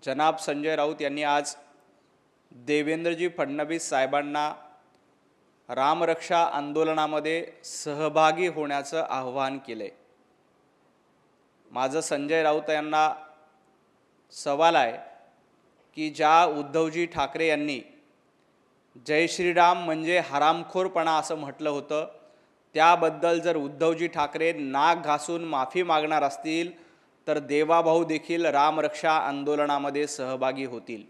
जनाब संजय राऊत यांनी आज देवेंद्रजी फडणवीस साहेबांना रामरक्षा आंदोलनामध्ये सहभागी होण्याचं आवाहन केले। माझं संजय राऊत यांना सवाल आहे की ज्या उद्धवजी ठाकरे यांनी जय श्रीराम म्हणजे हरामखोरपणा असं म्हटलं होतं, त्याबद्दल जर उद्धवजी ठाकरे नाक घासून माफी मागणार असतील तर देवाभाऊ देखील रामरक्षा आंदोलनामध्ये सहभागी होतील।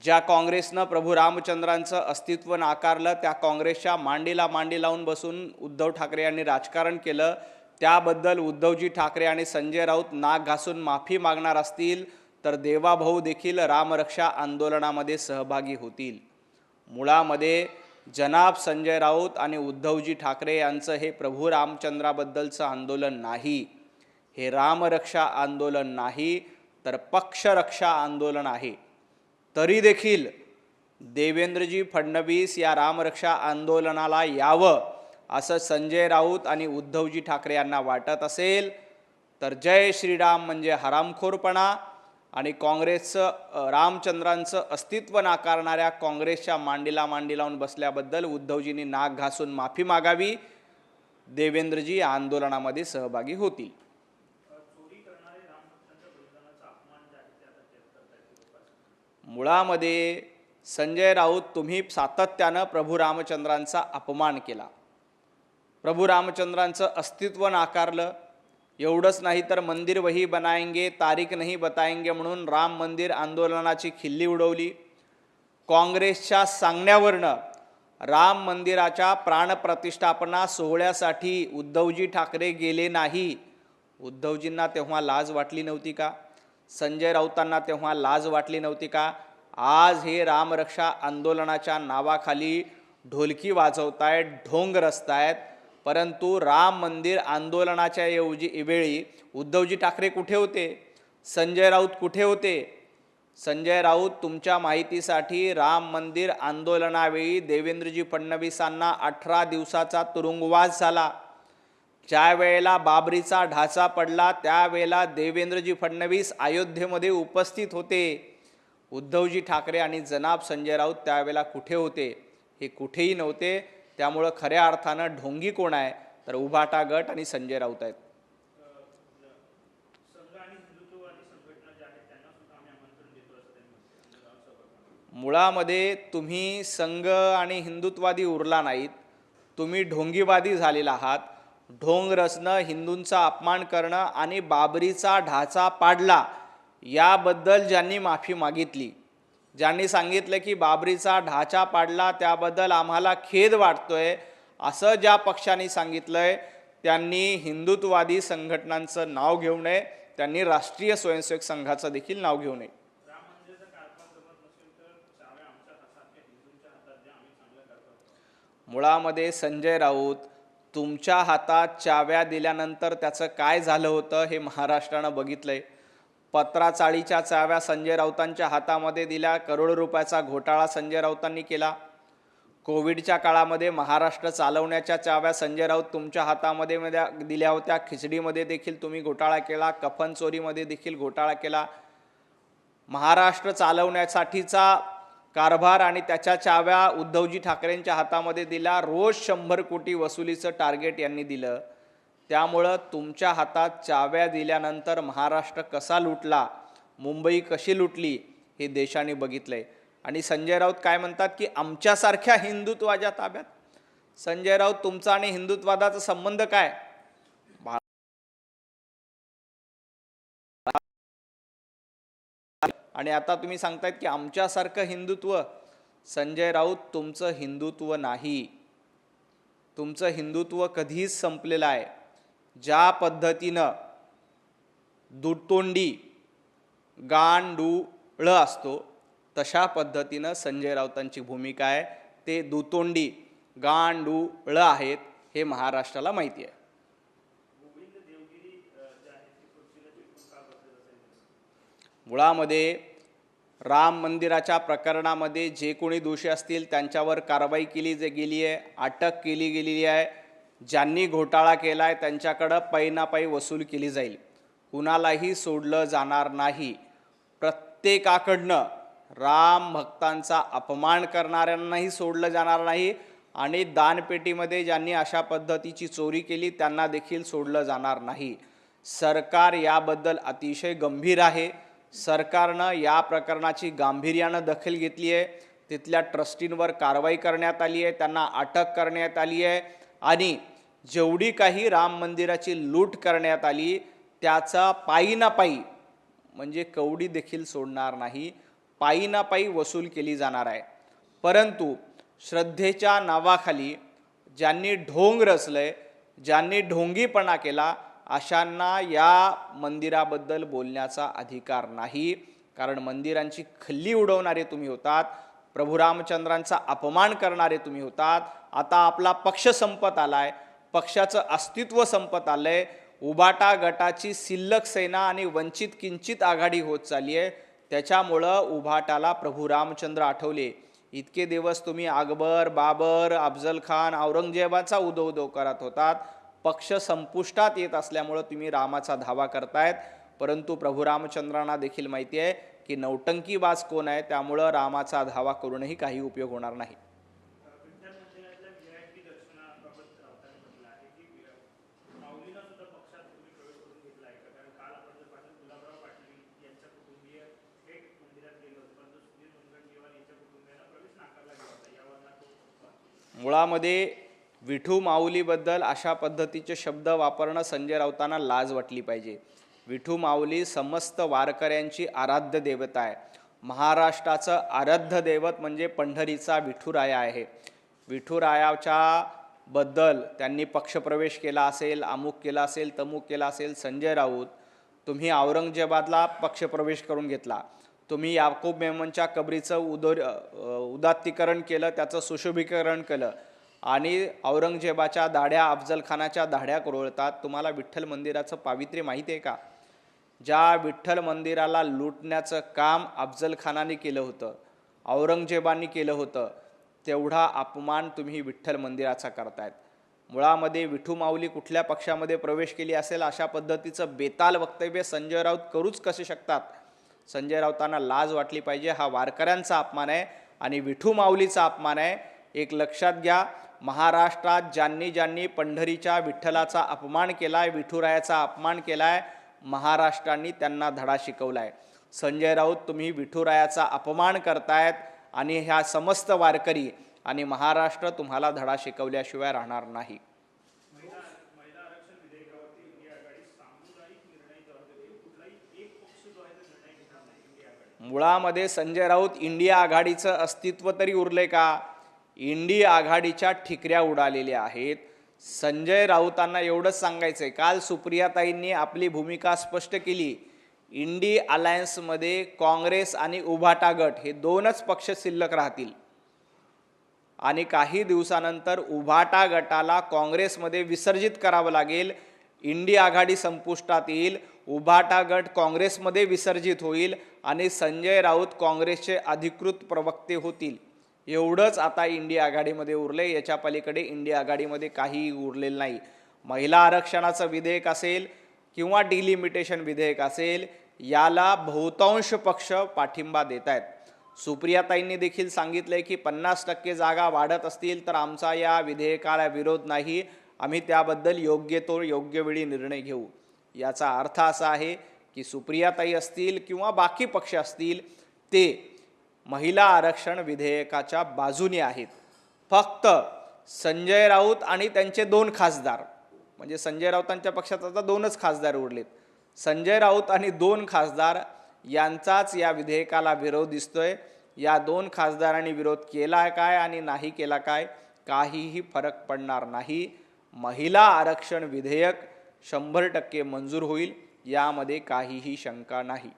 ज्या काँग्रेसनं प्रभू रामचंद्रांचं अस्तित्व नाकारलं, त्या काँग्रेसच्या मांडीला मांडी लावून बसून उद्धव ठाकरे यांनी राजकारण केलं, त्याबद्दल उद्धवजी ठाकरे आणि संजय राऊत नाक घासून माफी मागणार असतील तर देवाभाऊ देखील रामरक्षा आंदोलनामध्ये सहभागी होतील। मुळामध्ये जनाब संजय राऊत आणि उद्धवजी ठाकरे यांचं हे प्रभू रामचंद्राबद्दलचं आंदोलन नाही, हे रामरक्षा आंदोलन नाही तर पक्षरक्षा आंदोलन आहे। तरी देखील देवेंद्रजी फडणवीस या रामरक्षा आंदोलनाला यावं असं संजय राऊत आणि उद्धवजी ठाकरे यांना वाटत असेल तर जय श्रीराम म्हणजे हरामखोरपणा आणि काँग्रेसचं रामचंद्रांचं अस्तित्व नाकारणाऱ्या काँग्रेसच्या मांडीला मांडी लावून बसल्याबद्दल उद्धवजींनी नाक घासून माफी मागावी। देवेंद्रजी या आंदोलनामध्ये सहभागी होतील। मुळामध्ये संजय राऊत तुम्ही सातत्यानं प्रभू रामचंद्रांचा अपमान केला, प्रभू रामचंद्रांचं अस्तित्व नाकारलं। एवढंच नाही तर मंदिर वही बनाएंगे तारीख नहीं बताएंगे म्हणून राम मंदिर आंदोलनाची खिल्ली उडवली। काँग्रेसच्या सांगण्यावरनं राम मंदिराच्या प्राणप्रतिष्ठापना सोहळ्यासाठी उद्धवजी ठाकरे गेले नाही। उद्धवजींना तेव्हा लाज वाटली नव्हती का? संजय राऊतांना तेव्हा लाज वाटली नव्हती का? आज हे रामरक्षा आंदोलनाच्या नावाखाली ढोलकी वाजवतायत, ढोंग रचतायत, परंतु राम मंदिर आंदोलनाच्या वेळी उद्धवजी ठाकरे कुठे होते? संजय राऊत कुठे होते? संजय राऊत, तुमच्या माहितीसाठी राम मंदिर आंदोलनावेळी देवेंद्रजी फडणवीसांना 18 दिवसाचा तुरुंगवास झाला। ज्या वेळेला बाबरीचा ढाचा पडला त्यावेळेला देवेंद्रजी फडणवीस अयोध्येमध्ये उपस्थित होते। उद्धवजी ठाकरे आणि जनाब संजय राऊत त्यावेळेला कुठे होते? हे कुठेही नव्हते। त्यामुळे खऱ्या अर्थानं ढोंगी कोण आहे तर उभाटा गट आणि संजय राऊत आहेत। मुळामध्ये तुम्ही संघ आणि हिंदुत्ववादी उरला नाहीत, तुम्ही ढोंगीवादी झालेला आहात। ढोंग रचणं, हिंदूंचा अपमान करणं आणि बाबरीचा ढाचा पाडला याबद्दल ज्यांनी माफी मागितली, ज्यांनी सांगितलं की बाबरीचा ढाचा पाडला त्याबद्दल आम्हाला खेद वाटतोय, असं ज्या पक्षांनी सांगितलंय त्यांनी हिंदुत्ववादी संघटनांचं नाव घेऊ नये, त्यांनी राष्ट्रीय स्वयंसेवक संघाचं देखील नाव घेऊ नये। मुळामध्ये संजय राऊत, तुमच्या हातात चाव्या दिल्यानंतर त्याचं काय झालं होतं हे महाराष्ट्रानं बघितलंय। पत्राचाळीच्या चाव्या संजय राऊतांच्या हातामध्ये दिल्या, करोडो रुपयाचा घोटाळा संजय राऊतांनी केला। कोविडच्या काळामध्ये महाराष्ट्र चालवण्याच्या चाव्या संजय राऊत तुमच्या हातामध्ये दिल्या होत्या। खिचडीमध्ये देखील तुम्ही घोटाळा केला, कफन चोरीमध्ये देखील घोटाळा केला। महाराष्ट्र चालवण्यासाठीचा कारभार आणि त्याच्या चाव्या उद्धवजी ठाकरेंच्या हातामध्ये दिला। रोज 100 कोटी वसुलीचं टार्गेट यांनी दिलं। त्यामुळं तुमच्या हातात चाव्या दिल्यानंतर महाराष्ट्र कसा लुटला, मुंबई कशी लुटली हे देशाने बघितलंय। आणि संजय राऊत काय म्हणतात की आमच्यासारख्या हिंदुत्वाच्या ताब्यात। संजय राऊत, तुमचा आणि हिंदुत्वादाचा संबंध काय? आणि आता तुम्ही सांगतायत की आमच्यासारखं हिंदुत्व। संजय राऊत, तुमचं हिंदुत्व नाही, तुमचं हिंदुत्व कधीच संपलेलं आहे। ज्या पद्धतीनं दुतोंडी गांडूळ असतो तशा पद्धतीनं संजय राऊतांची भूमिका आहे। ते दुतोंडी गांडूळ आहेत हे महाराष्ट्राला माहिती आहे। मुळामध्ये राम मंदिराच्या प्रकरणामध्ये जे कोणी दोषी असतील त्यांच्यावर कारवाई केली गेली आहे, अटक केली गेलेली आहे। ज्यांनी घोटाळा केला आहे त्यांच्याकडे पैनापै वसूल केली जाईल, कुणालाही सोडलं जाणार नाही। प्रत्येकाकडनं राम भक्तांचा अपमान करणाऱ्यांनाही सोडलं जाणार नाही आणि दानपेटीमध्ये ज्यांनी अशा पद्धतीची चोरी केली त्यांना देखील सोडलं जाणार नाही। सरकार याबद्दल अतिशय गंभीर आहे। सरकारनं या प्रकरणाची गांभीर्यानं दखल घेतली आहे। तिथल्या ट्रस्टींवर कारवाई करण्यात आली आहे, त्यांना अटक करण्यात आली आहे आणि जेवढी काही राम मंदिराची लूट करण्यात आली त्याचा पायी ना पायी म्हणजे कवडी देखील सोडणार नाही, पायी ना पायी वसूल केली जाणार आहे। परंतु श्रद्धेच्या नावाखाली ज्यांनी ढोंग रचलंय, ज्यांनी ढोंगीपणा केला, अशांना या मंदिराबद्दल बोलण्याचा अधिकार नाही। कारण मंदिरांची खल्ली उडवणारे तुम्ही होतात, प्रभू रामचंद्रांचा अपमान करणारे तुम्ही होतात। आता आपला पक्ष संपत आलाय, पक्षाचं अस्तित्व संपत आलंय, उभाटा गटाची सिल्लक सेना आणि वंचित किंचित आघाडी होत चालली आहे। त्याच्यामुळं उभाटाला प्रभू रामचंद्र आठवले। इतके दिवस तुम्ही अकबर, बाबर, अफजल खान, औरंगजेबाचा उदो करत होतात। पक्ष संपुष्टात येत असल्यामुळं तुम्ही रामाचा धावा करतायत, परंतु प्रभू रामचंद्रांना देखील माहिती आहे की नौटंकीबाज कोण आहे, त्यामुळं रामाचा धावा करूनही काही उपयोग होणार नाही। मुळामध्ये विठू माऊलीबद्दल अशा पद्धतीचे शब्द वापरणं संजय राऊतांना लाज वाटली पाहिजे। विठू माऊली समस्त वारकऱ्यांची आराध्य देवता आहे। महाराष्ट्राचं आराध्य दैवत म्हणजे पंढरीचा विठुराया आहे। विठुरायाच्या बद्दल त्यांनी पक्षप्रवेश केला असेल, अमुक केला असेल, तमुक केला असेल। संजय राऊत, तुम्ही औरंगजेबाला पक्षप्रवेश करून घेतला, तुम्ही याकूब मेमनच्या कबरीचं उदात्तीकरण केलं, त्याचं सुशोभीकरण केलं आणि औरंगजेबाच्या दाढ्या, अफजल खानाच्या दाढ्या कुरळतात। तुम्हाला विठ्ठल मंदिराचं पावित्र्य माहिती आहे का? ज्या विठ्ठल मंदिराला लुटण्याचं काम अफजल खानाने केलं होतं, औरंगजेबाने केलं होतं, तेवढा अपमान तुम्ही विठ्ठल मंदिराचा करतायत। मुळामध्ये विठू माऊली कुठल्या पक्षामध्ये प्रवेश केली असेल अशा पद्धतीचं बेताल वक्तव्य संजय राऊत करूच कसे शकतात? संजय राऊतांना लाज वाटली पाहिजे। हा वारकऱ्यांचा अपमान आहे आणि विठू माऊलीचा अपमान आहे। एक लक्षात घ्या, महाराष्ट्रात ज्यांनी ज्यांनी पंढरीच्या विठ्ठलाचा अपमान केलाय, विठुरायाचा अपमान केलाय, महाराष्ट्राने त्यांना धडा शिकवलाय। संजय राऊत, तुम्ही विठुरायाचा अपमान करतायत आणि ह्या समस्त वारकरी आणि महाराष्ट्र तुम्हाला धडा शिकवल्याशिवाय राहणार नाही। मुळामध्ये संजय राऊत, इंडिया आघाडीचं अस्तित्व तरी उरले का? इंडिया आघाडीच्या ठिकऱ्या उडालेल्या आहेत। संजय राऊतांना एवढंच सांगायचंय, काल सुप्रियाताईंनी आपली भूमिका स्पष्ट केली। इंडी अलायन्समध्ये काँग्रेस आणि उभाटा गट हे दोनच पक्ष शिल्लक राहतील आणि काही दिवसानंतर उभाटा गटाला काँग्रेसमध्ये विसर्जित करावं लागेल। इंडी आघाडी संपुष्टात येईल, उभाटा गट काँग्रेसमध्ये विसर्जित होईल आणि संजय राऊत काँग्रेसचे अधिकृत प्रवक्ते होतील। एवढंच आता इंडिया आघाडीमध्ये उरले, याच्या पलीकडे इंडिया आघाडीमध्ये काहीही उरलेलं नाही। महिला आरक्षणाचं विधेयक असेल किंवा डिलिमिटेशन विधेयक असेल, याला बहुतांश पक्ष पाठिंबा देत आहेत। सुप्रियाताईंनी देखील सांगितलंय की 50% जागा वाढत असतील तर आमचा या विधेयकाला विरोध नाही, आम्ही त्याबद्दल योग्य वेळी निर्णय घेऊ। याचा अर्थ असा आहे की सुप्रियाताई असतील किंवा बाकी पक्ष असतील, ते महिला आरक्षण विधेयकाच्या बाजूने आहेत। फक्त संजय राऊत आणि त्यांचे 2 खासदार, म्हणजे संजय राऊतांच्या पक्षात आता 2च खासदार उरलेत, संजय राऊत आणि 2 खासदार यांचाच या विधेयकाला विरोध दिसतोय। या 2 खासदारांनी विरोध केला काय आणि नाही केला काय काहीही फरक पडणार नाही। महिला आरक्षण विधेयक 100% मंजूर होईल, यामध्ये काहीही शंका नाही।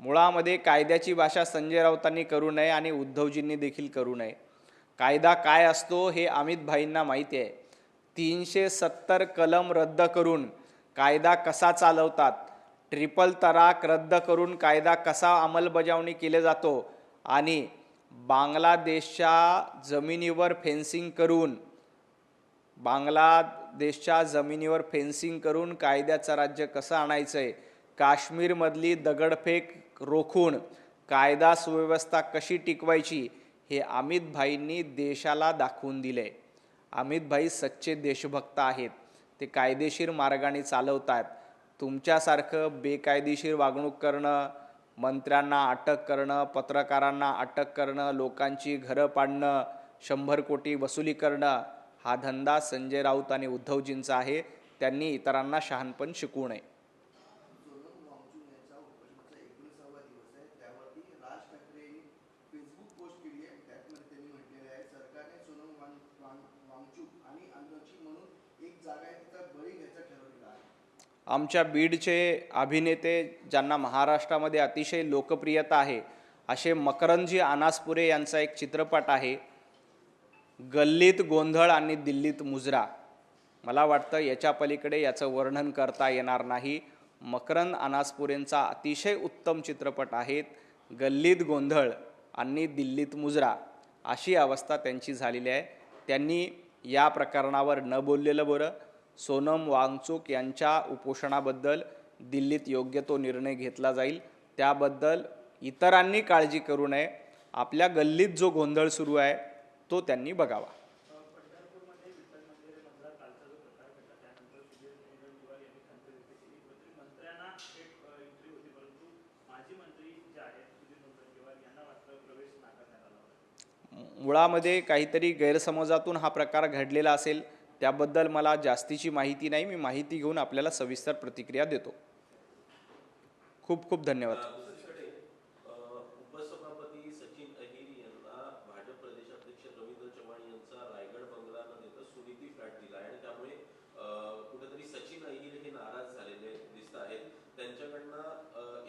मुळामध्ये कायद्याची भाषा संजय राऊतांनी करू नये आणि उद्धवजींनी देखील करू नये। कायदा काय असतो हे अमित भाईंना माहिती आहे। 370 कलम रद्द करून कायदा कसा चालवतात, ट्रिपल तलाक रद्द करून कायदा कसा अंमलबजावणी केले जातो आणि बांगलादेशच्या जमिनीवर फेन्सिंग करून देशच्या जमिनीवर फेन्सिंग करून कायद्याचं राज्य कसं आणायचं आहे, काश्मीरमधली दगडफेक रोखून कायदा सुव्यवस्था कशी टिकवायची, हे अमित भाईंनी देशाला दाखवून दिले. अमित भाई सच्चे देशभक्त आहेत. ते कायदेशीर मार्गाने चालवतात. तुमच्यासारखं बेकायदेशीर वागणूक करणं, मंत्र्यांना अटक करणं, पत्रकारांना अटक करणं, लोकांची घरं पाडणं, 100 कोटी वसुली करणं, हा धंदा संजय राऊत आणि उद्धवजींचा आहे. त्यांनी इतरांना शहाणपण शिकवू नये. आमच्या बीडचे अभिनेते ज्यांना महाराष्ट्रामध्ये अतिशय लोकप्रियता आहे असे मकरंदजी अनासपुरे यांचा एक चित्रपट आहे, गल्लीत गोंधळ आणि दिल्लीत मुजरा. मला वाटतं याच्या पलीकडे याचं वर्णन करता येणार नाही. मकरंद अनासपुरेंचा अतिशय उत्तम चित्रपट आहेत. गल्लीत गोंधळ आणि दिल्लीत मुजरा अशी अवस्था त्यांची झालेली आहे. त्यांनी या प्रकरणावर न बोललेलं बरं. सोनम वांगचुक यांच्या उपोषणाबद्दल दिल्लीत योग्य तो निर्णय घेतला जाईल. त्याबद्दल इतरांनी काळजी करू नये. आपल्या गल्लीत जो गोंधळ सुरू आहे तो त्यांनी बघावा. मुळामध्ये काहीतरी गैरसमजातून हा प्रकार घडलेला असेल. त्याबद्दल मला जास्तीची माहिती नाही. मी माहिती घेऊन आपल्याला सविस्तर प्रतिक्रिया देतो. खूप खूप धन्यवाद. उपसभापती सचिन अहिर यांना भाजप प्रदेशाध्यक्ष रवींद्र चव्हाण यांचा रायगड बंगला न देता सुनीती फ्लॅट दिला आणि त्यामुळे कुठेतरी सचिन अहिर हे नाराज झालेले दिसत आहेत. त्यांच्याकडनं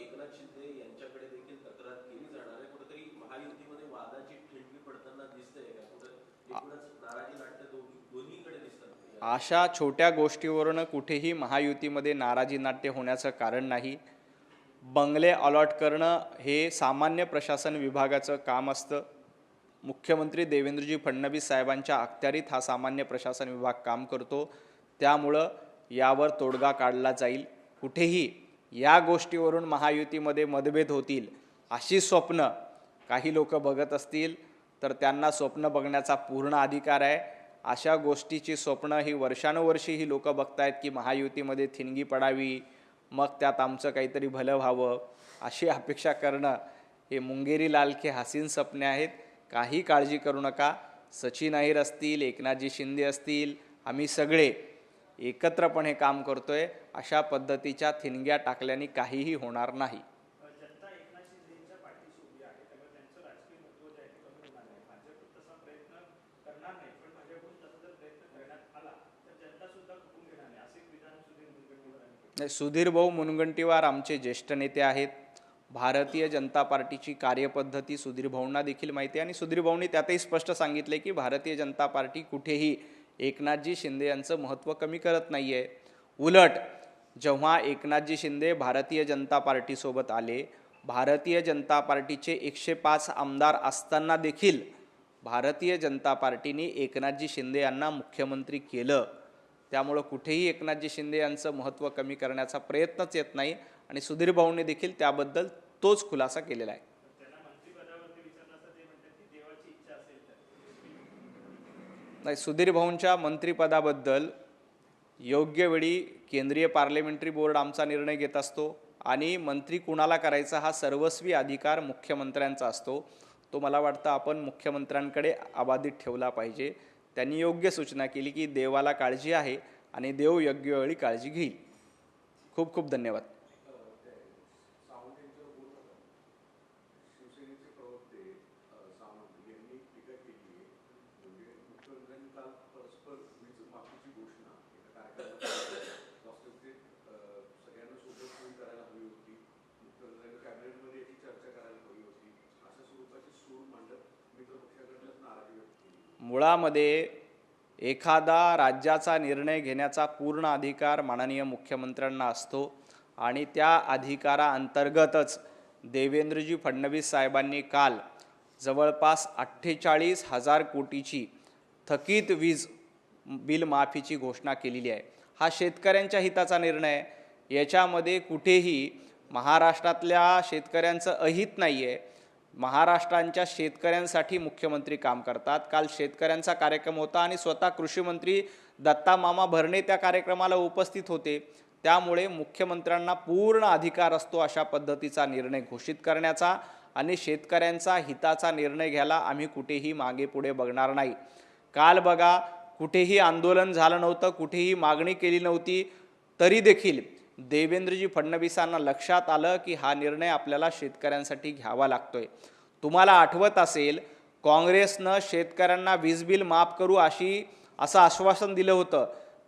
एकनाथ शिंदे यांच्याकडे देखील तक्रार केली जाणार आहे. कुठेतरी महायुतीमध्ये वादाची ठिणगी पडताना दिसते का? कुठे एकूणच नाराजी नाट्य दोन्हीकडे दिसतात. अशा छोट्या गोष्टीवरून कुठेही महायुतीमध्ये नाराजी नाट्य होण्याचं कारण नाही. बंगले अलॉट करणं हे सामान्य प्रशासन विभागाचं काम असतं. मुख्यमंत्री देवेंद्रजी फडणवीस साहेबांच्या अखत्यारीत हा सामान्य प्रशासन विभाग काम करतो. त्यामुळं यावर तोडगा काढला जाईल. कुठेही या गोष्टीवरून महायुतीमध्ये मतभेद होतील अशी स्वप्न काही लोक बघत असतील तर त्यांना स्वप्न बघण्याचा पूर्ण अधिकार आहे. अशा गोष्टीची स्वप्न ही वर्षानुवर्षी ही लोक बघतायत की महायुतीमध्ये थिणगी पडावी, मग त्यात आमचं काहीतरी भलं व्हावं, अशी अपेक्षा करणं हे मुंगेरी लाल के हसीन सपने आहेत. काही काळजी करू नका. सचिन अहिर असतील, एकनाथजी शिंदे असतील, आम्ही सगळे एकत्रपणे काम करतोय. अशा पद्धतीच्या थिणग्या टाकल्याने काहीही होणार नाही. सुधीर भाऊ मुनगंटीवार आमचे ज्येष्ठ नेते आहेत. भारतीय जनता पार्टीची कार्यपद्धती सुधीर भाऊंना देखील माहिती आहे आणि सुधीर भाऊंनी त्यातही स्पष्ट सांगितले की भारतीय जनता पार्टी कुठेही एकनाथजी शिंदे यांचं महत्त्व कमी करत नाही आहे. उलट जेव्हा एकनाथजी शिंदे भारतीय जनता पार्टीसोबत आले, भारतीय जनता पार्टीचे 105 आमदार असताना देखील भारतीय जनता पार्टीने एकनाथजी शिंदे यांना मुख्यमंत्री केलं. त्यामुळं कुठेही एकनाथजी शिंदे यांचं महत्त्व कमी करण्याचा प्रयत्नच येत नाही आणि सुधीर भाऊंनी देखील त्याबद्दल तोच खुलासा केलेला आहे. नाही, सुधीर भाऊंच्या मंत्रिपदाबद्दल योग्य वेळी केंद्रीय पार्लमेंटरी बोर्ड आमचा निर्णय घेत असतो आणि मंत्री कुणाला करायचा हा सर्वस्वी अधिकार मुख्यमंत्र्यांचा असतो. तो मला वाटतं आपण मुख्यमंत्र्यांकडे अबाधित ठेवला पाहिजे. त्यांनी योग्य सूचना केली की देवाला काळजी आहे आणि देव योग्य वेळी काळजी घेईल. खूप खूप धन्यवाद. मुळामध्ये एखादा राज्याचा निर्णय घेण्याचा पूर्ण अधिकार माननीय मुख्यमंत्र्यांना असतो आणि त्या अधिकाराअंतर्गतच देवेंद्रजी फडणवीस साहेबांनी काल जवळपास 48,000 कोटीची थकीत वीज बिल माफीची घोषणा केलेली आहे. हा शेतकऱ्यांच्या हिताचा निर्णय आहे. याच्यामध्ये कुठेही महाराष्ट्रातल्या शेतकऱ्यांचं अहित नाही आहे. महाराष्ट्राच्या शेतकऱ्यांसाठी मुख्यमंत्री काम करतात. काल शेतकऱ्यांचा कार्यक्रम होता आणि स्वतः कृषी मंत्री दत्ता मामा भरणे त्या कार्यक्रमाला उपस्थित होते. त्यामुळे मुख्यमंत्र्यांना पूर्ण अधिकार असतो अशा पद्धतीचा निर्णय घोषित करण्याचा आणि शेतकऱ्यांचा हिताचा निर्णय घ्यायला आम्ही कुठेही मागे पुढे बघणार नाही. काल बघा, कुठेही आंदोलन झालं नव्हतं, कुठेही मागणी केली नव्हती, तरी देखील देवेंद्रजी फडणवीसांना लक्षात आलं की हा निर्णय आपल्याला शेतकऱ्यांसाठी घ्यावा लागतोय. तुम्हाला आठवत असेल, काँग्रेसनं शेतकऱ्यांना वीज बिल माफ करू असं आश्वासन दिलं होतं.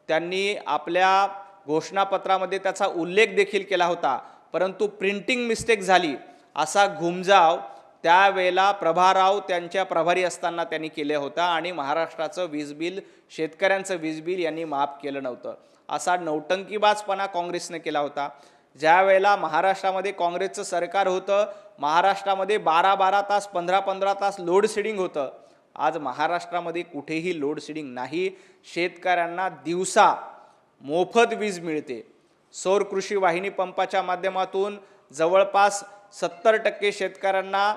त्यांनी आपल्या घोषणापत्रामध्ये त्याचा उल्लेख देखील केला होता, परंतु प्रिंटिंग मिस्टेक झाली असा घुमजाव त्यावेळेला प्रभाराव त्यांच्या प्रभारी असताना त्यांनी केला होता आणि महाराष्ट्राचं वीज बिल, शेतकऱ्यांचं वीज बिल यांनी माफ केलं नव्हतं. असा नौटंकीबाजपणा काँग्रेसने केला होता. ज्या वेळेला महाराष्ट्रामध्ये काँग्रेसचं सरकार होतं, महाराष्ट्रामध्ये 12-12 तास 15-15 तास लोड शेडिंग होतं. आज महाराष्ट्रामध्ये कुठेही लोड शेडिंग नाही. शेतकऱ्यांना दिवसा मोफत वीज मिळते. सौर कृषी वाहिनी पंपाच्या माध्यमातून जवळपास 70% शेतकऱ्यांना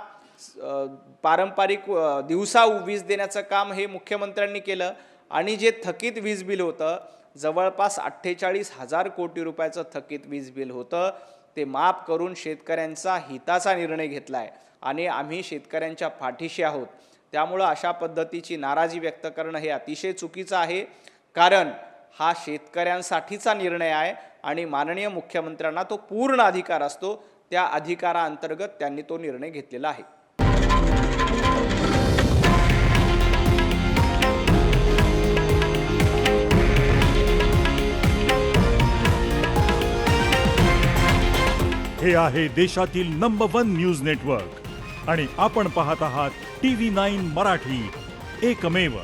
पारंपरिक दिवसा वीज देण्याचं काम हे मुख्यमंत्र्यांनी केलं आणि जे थकीत वीज बिल होतं, जवळपास 48,000 कोटी रुपयाचं थकीत वीज बिल होतं, ते माफ करून शेतकऱ्यांचा हिताचा निर्णय घेतला आहे आणि आम्ही शेतकऱ्यांच्या पाठीशी आहोत. त्यामुळं अशा पद्धतीची नाराजी व्यक्त करणं हे अतिशय चुकीचं आहे, कारण हा शेतकऱ्यांसाठीचा निर्णय आहे आणि माननीय मुख्यमंत्र्यांना तो पूर्ण अधिकार असतो. त्या अधिकाराअंतर्गत त्यांनी तो निर्णय घेतलेला आहे. हे आहे देशातील नंबर 1 न्यूज नेटवर्क आणि आपण पाहत आहात TV9 मराठी, एकमेव.